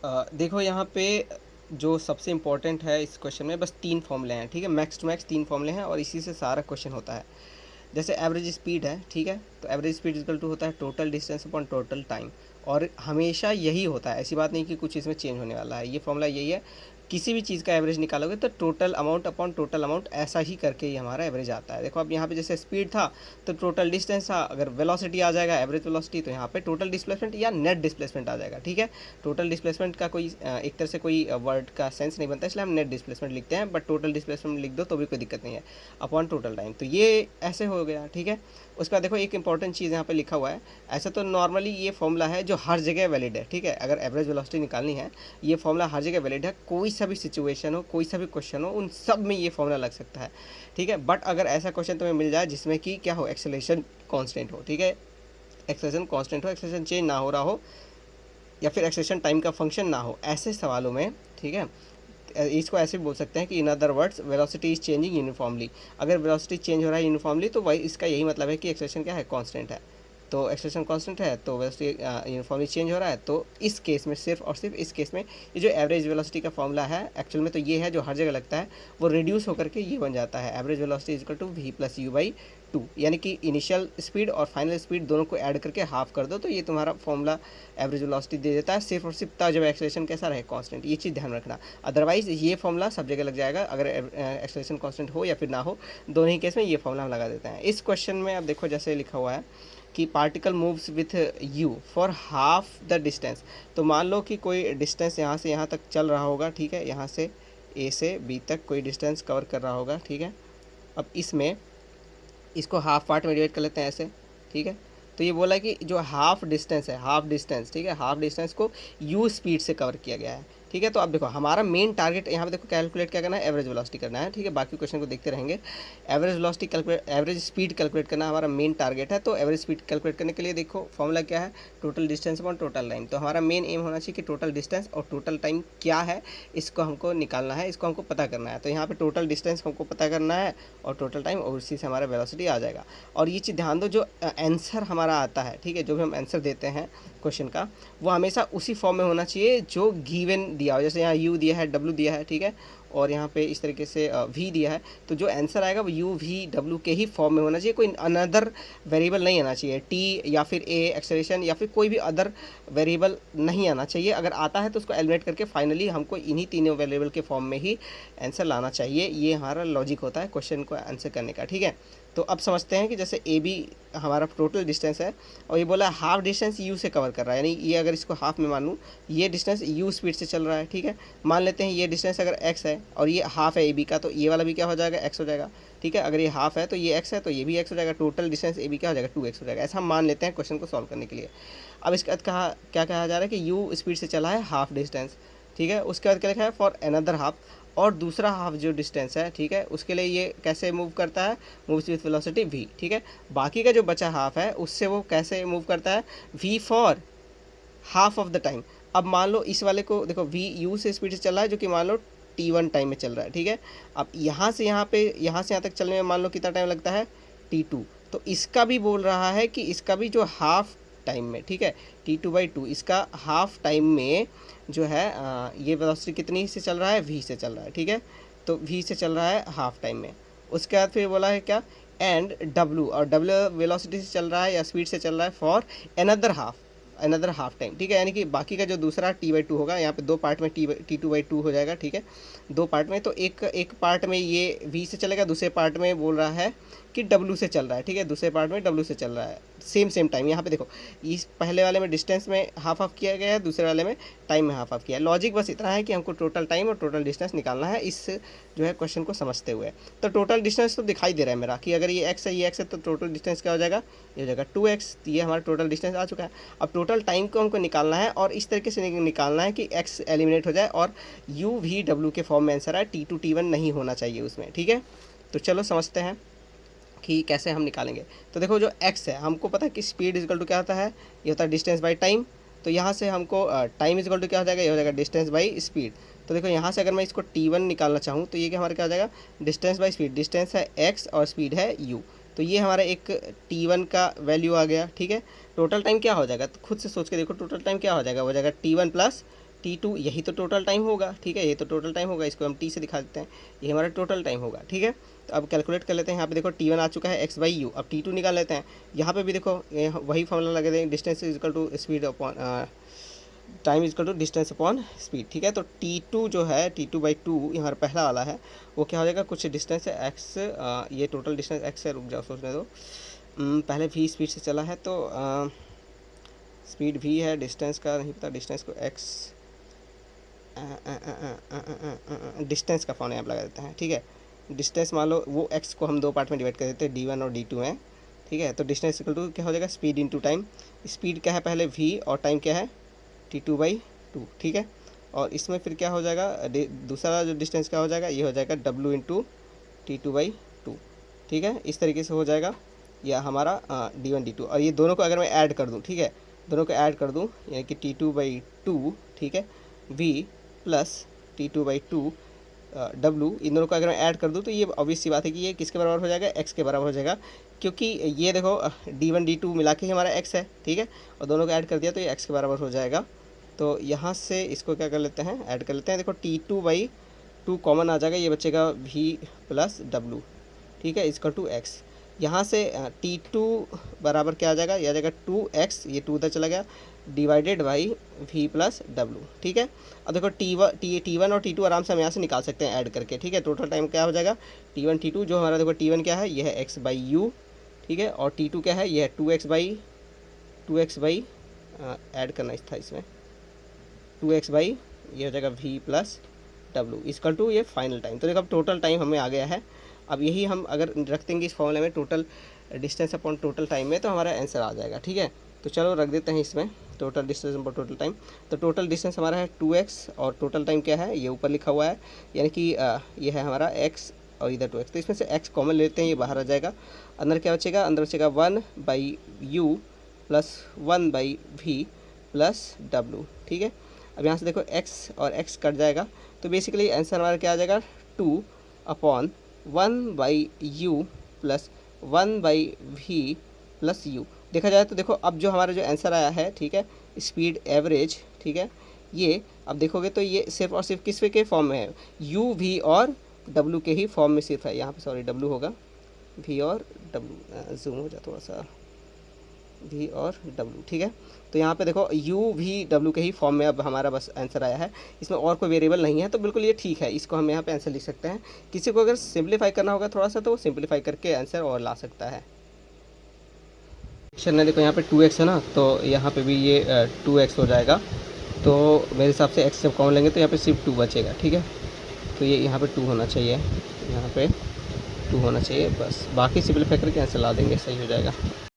देखो यहाँ पे जो सबसे इम्पोर्टेंट है इस क्वेश्चन में, बस 3 फॉर्मूले हैं, ठीक है, मैक्स टू मैक्स 3 फॉर्मूले हैं और इसी से सारा क्वेश्चन होता है। जैसे एवरेज स्पीड है, ठीक है, तो एवरेज स्पीड इक्वल टू होता है total distance upon total time. और हमेशा यही होता है, ऐसी बात नहीं कि कुछ इसमें चेंज होने वाला है, ये फॉर्मूला यही है। किसी भी चीज़ का एवरेज निकालोगे तो total amount upon total amount ऐसा ही करके ही हमारा एवरेज आता है। देखो अब यहाँ पे जैसे स्पीड था तो टोटल डिस्टेंस था, अगर वेलोसिटी आ जाएगा एवरेज वेलोसिटी तो यहाँ पे टोटल डिस्प्लेसमेंट या नेट डिस्प्लेसमेंट आ जाएगा, ठीक है। टोटल डिस्प्लेसमेंट का कोई एक तरह से कोई वर्ड का सेंस नहीं बनता, इसलिए हम नेट डिस्प्लेसमेंट लिखते हैं, बट टोटल डिस्प्लेसमेंट लिख दो तो भी कोई दिक्कत नहीं है, अपॉन टोटल टाइम। तो ये ऐसे हो गया, ठीक है। उसके बाद देखो एक इंपॉर्टेंट चीज़ यहाँ पे लिखा हुआ है, ऐसा तो नॉर्मली ये फॉर्मूला है जो हर जगह वैलिड है, ठीक है। अगर एवरेज वेलोसिटी निकालनी है, ये फॉर्मूला हर जगह वैलिड है, कोई सा भी सिचुएशन हो, कोई सा भी क्वेश्चन हो, उन सब में ये फॉर्मूला लग सकता है, ठीक है। बट अगर ऐसा क्वेश्चन तुम्हें मिल जाए जिसमें कि क्या हो, एक्सेलरेशन कांस्टेंट हो, ठीक है, एक्सेलरेशन कांस्टेंट हो, एक्सेलरेशन चेंज ना हो रहा हो, या फिर एक्सेलरेशन टाइम का फंक्शन ना हो, ऐसे सवालों में, ठीक है, इसको ऐसे भी बोल सकते हैं कि in other words velocity is changing uniformly. अगर वेलोसिटी चेंज हो रहा है यूनिफॉर्मली तो वही इसका यही मतलब है कि एक्सेलरेशन क्या है, कांस्टेंट है। तो एक्सेलरेशन कांस्टेंट है तो वेलोसिटी यूनिफॉर्मली चेंज हो रहा है, तो इस केस में सिर्फ और सिर्फ इस केस में ये जो एवरेज वेलोसिटी का फॉर्मूला है एक्चुअल में तो ये है जो हर जगह लगता है, वो रिड्यूस होकर के ये बन जाता है average velocity is equal to v plus u by 2। यानी कि इनिशियल स्पीड और फाइनल स्पीड दोनों को ऐड करके हाफ कर दो तो ये तुम्हारा फॉर्मूला एवरेज वेलोसिटी दे देता है, सिर्फ और सिर्फ तब जब एक्सेलरेशन कैसा रहे, कांस्टेंट। ये चीज़ ध्यान रखना, अदरवाइज ये फॉर्मूला सब जगह लग जाएगा, अगर एक्सेलरेशन कांस्टेंट हो या फिर ना हो, दोनों ही केस में ये फॉर्मूला हम लगा देते हैं। इस क्वेश्चन में अब देखो जैसे लिखा हुआ है कि particle moves with you for half the distance. तो मान लो कि कोई डिस्टेंस यहाँ से यहाँ तक चल रहा होगा, ठीक है, यहाँ से ए से बी तक कोई डिस्टेंस कवर कर रहा होगा, ठीक है। अब इसमें इसको हाफ पार्ट में डिवाइड कर लेते हैं ऐसे, ठीक है। तो ये बोला कि जो हाफ डिस्टेंस है, हाफ डिस्टेंस, ठीक है, हाफ डिस्टेंस को यू स्पीड से कवर किया गया है, ठीक है। तो अब देखो हमारा मेन टारगेट यहाँ पे देखो कैलकुलेट क्या करना है, एवरेज वेलोसिटी करना है, ठीक है। बाकी क्वेश्चन को देखते रहेंगे। Average velocity calculate, average speed calculate करना हमारा मेन टारगेट है। तो एवरेज स्पीड कैलकुलेट करने के लिए देखो फॉर्मूला क्या है, total distance upon total time. तो हमारा मेन एम होना चाहिए कि टोटल डिस्टेंस और टोटल टाइम क्या है इसको हमको निकालना है, इसको हमको पता करना है। तो यहाँ पे टोटल डिस्टेंस हमको पता करना है और टोटल टाइम, और उसी से हमारा वेलोसिटी आ जाएगा। और ये चीज़ ध्यान दो, जो आंसर हमारा आता है, ठीक है, जो भी हम आंसर देते हैं क्वेश्चन का, वो हमेशा उसी फॉर्म में होना चाहिए जो गिवन दिया हो। जैसे यहाँ यू दिया है, डब्ल्यू दिया है, ठीक है, और यहाँ पे इस तरीके से वी दिया है, तो जो आंसर आएगा वो यू वी डब्ल्यू के ही फॉर्म में होना चाहिए, कोई अनदर वेरिएबल नहीं आना चाहिए, टी या फिर ए एक्सेलरेशन या फिर कोई भी अदर वेरिएबल नहीं आना चाहिए। अगर आता है तो उसको एलिमिनेट करके फाइनली हमको इन्हीं तीनों वेरिएबल के फॉर्म में ही आंसर लाना चाहिए। ये हमारा लॉजिक होता है क्वेश्चन को आंसर करने का, ठीक है। तो अब समझते हैं कि जैसे ए बी हमारा टोटल डिस्टेंस है और ये बोला हाफ डिस्टेंस यू से कवर कर रहा है, यानी ये अगर इसको हाफ में मान लूँ, ये डिस्टेंस यू स्पीड से चल रहा है, ठीक है। मान लेते हैं ये डिस्टेंस अगर एक्स है और ये हाफ है ए बी का, तो ये वाला भी क्या हो जाएगा, एक्स हो जाएगा, ठीक है। अगर ये हाफ है तो ये एक्स है तो ये भी एक्स हो जाएगा, टोटल डिस्टेंस ए बी क्या हो जाएगा, 2x हो जाएगा। ऐसा हम मान लेते हैं क्वेश्चन को सॉल्व करने के लिए। अब इसके बाद कहा क्या कहा जा रहा है कि यू स्पीड से चला है हाफ डिस्टेंस, ठीक है। उसके बाद क्या लिखा है, फॉर अनदर हाफ, और दूसरा हाफ जो डिस्टेंस है, ठीक है, उसके लिए ये कैसे मूव करता है, मूव्स विथ वेलोसिटी v, ठीक है। बाकी का जो बचा हाफ है उससे वो कैसे मूव करता है, v for half of the time. अब मान लो इस वाले को देखो, v u से स्पीड से चल रहा है जो कि मान लो t1 टाइम में चल रहा है, ठीक है। अब यहाँ से यहाँ पे, यहाँ से यहाँ तक चलने में मान लो कितना टाइम लगता है, t2। तो इसका भी बोल रहा है कि इसका भी जो हाफ टाइम में, ठीक है, t2/2, इसका हाफ टाइम में जो है ये वेलोसिटी कितनी से चल रहा है, v से चल रहा है, ठीक है। तो v से चल रहा है हाफ टाइम में। उसके बाद फिर बोला है क्या, एंड w, और w वेलोसिटी से चल रहा है या स्पीड से चल रहा है फॉर अनदर हाफ टाइम, ठीक है। यानी कि बाकी का जो दूसरा t/2 होगा, यहाँ पे दो पार्ट में t2/2 हो जाएगा, ठीक है, दो पार्ट में। तो एक पार्ट में ये v से चलेगा, दूसरे पार्ट में बोल रहा है कि w से चल रहा है, ठीक है, दूसरे पार्ट में w से चल रहा है, सेम टाइम। यहाँ पे देखो इस पहले वाले में डिस्टेंस में हाफ हाफ किया गया है, दूसरे वाले में टाइम में हाफ हाफ किया है। लॉजिक बस इतना है कि हमको टोटल टाइम और टोटल डिस्टेंस निकालना है इस जो है क्वेश्चन को समझते हुए। तो टोटल डिस्टेंस तो दिखाई दे रहा है मेरा कि अगर ये x है, ये x है, तो टोटल डिस्टेंस क्या हो जाएगा, ये हो जाएगा 2x। तो ये हमारा टोटल डिस्टेंस आ चुका है। अब टोटल टाइम को हमको निकालना है और इस तरीके से निकालना है कि x एलिमिनेट हो जाए और u v w के फॉर्म में आंसर आए, t2 t1 नहीं होना चाहिए उसमें, ठीक है। तो चलो समझते हैं कि कैसे हम निकालेंगे। तो देखो जो x है, हमको पता है कि स्पीड इजकल टू क्या होता है, ये होता है डिस्टेंस बाई टाइम। तो यहाँ से हमको टाइम इजकल टू क्या हो जाएगा, ये हो जाएगा डिस्टेंस बाई स्पीड। तो देखो यहाँ से अगर मैं इसको t1 निकालना चाहूँ तो ये क्या हमारा क्या हो जाएगा, डिस्टेंस बाई स्पीड। डिस्टेंस है x और स्पीड है u, तो ये हमारा एक t1 का वैल्यू आ गया, ठीक है। टोटल टाइम क्या हो जाएगा, तो खुद से सोच के देखो टोटल टाइम क्या हो जाएगा, हो जाएगा t1 प्लस T2 यही तो टोटल टाइम होगा, ठीक है, ये तो टोटल टाइम होगा, इसको हम T से दिखा देते हैं, ये हमारा टोटल टाइम होगा, ठीक है। तो अब कैलकुलेट कर लेते हैं, यहाँ पे देखो T1 आ चुका है x/u, अब T2 निकाल लेते हैं। यहाँ पे भी देखो वही फॉर्मूला लगा देंगे, distance is equal to speed upon time is equal to distance upon speed, ठीक है। तो T2 जो है T2/2 यहाँ पहला वाला है, वो क्या हो जाएगा, कुछ डिस्टेंस है x, ये टोटल डिस्टेंस x है, रुक जाओ सोचने दो। पहले v स्पीड से चला है, तो स्पीड v है, डिस्टेंस का नहीं पता, डिस्टेंस को x डिस्टेंस का फॉर्म यहाँ पर लगा देते हैं, ठीक है। डिस्टेंस मान लो वो x को हम दो पार्ट में डिवाइड कर देते हैं, d1 और d2 में, ठीक है। तो डिस्टेंस इक्वल टू क्या हो जाएगा, स्पीड इंटू टाइम। स्पीड क्या है पहले v, और टाइम क्या है T2/2, ठीक है। और इसमें फिर क्या हो जाएगा, दूसरा जो डिस्टेंस क्या हो जाएगा, ये हो जाएगा w इंटू T2/2, ठीक है। इस तरीके से हो जाएगा या हमारा d1 d2, और ये दोनों को अगर मैं ऐड कर दूँ, ठीक है, दोनों को ऐड कर दूँ, यानी कि T2/2, ठीक है, v प्लस T2/2 w, इन दोनों को अगर मैं ऐड कर दूँ तो ये ऑब्वियस सी बात है कि ये किसके बराबर हो जाएगा, x के बराबर हो जाएगा, क्योंकि ये देखो d1 d2 मिला के ही हमारा x है, ठीक है, और दोनों को ऐड कर दिया तो ये x के बराबर हो जाएगा। तो यहाँ से इसको क्या कर लेते हैं, ऐड कर लेते हैं। देखो T2/2 कॉमन आ जाएगा, ये बचेगा v प्लस w, ठीक है, इसका टू x। यहाँ से T2 बराबर क्या आ जाएगा, यह आ जाएगा 2x, ये 2 उधर चला गया, divided by v plus w, ठीक है। अब देखो T1 और T2 आराम से हम यहाँ से निकाल सकते हैं ऐड करके, ठीक है। टोटल टाइम क्या हो जाएगा, T1 T2, जो हमारा देखो T1 क्या है, ये है x/u, ठीक है, और T2 क्या है, ये है 2x/, ऐड करना था इसमें, 2x/, ये हो जाएगा v plus w equal to ये फाइनल टाइम। तो देखो अब टोटल टाइम हमें आ गया है। अब यही हम अगर रख देंगे इस फॉर्मूले में total distance upon total time में, तो हमारा आंसर आ जाएगा, ठीक है। तो चलो रख देते हैं इसमें total distance upon total time. तो टोटल डिस्टेंस हमारा है 2x, और टोटल टाइम क्या है, ये ऊपर लिखा हुआ है, यानी कि ये है हमारा x और इधर 2x। तो इसमें से x कॉमन लेते हैं, ये बाहर आ जाएगा, अंदर क्या बचेगा, अंदर बचेगा 1/u plus 1/v plus w, ठीक है। अब यहाँ से देखो x और x कट जाएगा, तो बेसिकली आंसर हमारा क्या आ जाएगा, 2/1/u plus 1/v plus u। देखा जाए तो देखो अब जो हमारा जो आंसर आया है, ठीक है, स्पीड एवरेज, ठीक है, ये अब देखोगे तो ये सिर्फ और सिर्फ किस के फॉर्म में है, u, v और w के ही फॉर्म में सिर्फ है। यहाँ पे सॉरी w होगा, v और w, जूम हो जाए थोड़ा सा, v और w, ठीक है। तो यहाँ पे देखो u, v, w के ही फॉर्म में अब हमारा बस आंसर आया है, इसमें और कोई वेरिएबल नहीं है, तो बिल्कुल ये ठीक है, इसको हम यहाँ पे आंसर लिख सकते हैं। किसी को अगर सिंप्लीफाई करना होगा थोड़ा सा, तो वो सिंप्लीफाई करके आंसर और ला सकता है। क्वेश्चन है देखो, यहाँ पे 2x है ना, तो यहाँ पे भी ये 2x हो जाएगा। तो मेरे हिसाब से x जब कॉमन लेंगे तो यहाँ पे सिर्फ 2 बचेगा, ठीक है। तो ये यहाँ पे 2 होना चाहिए, यहाँ पे 2 होना चाहिए, बस बाकी सिंप्लीफाई करके आंसर ला देंगे, सही हो जाएगा।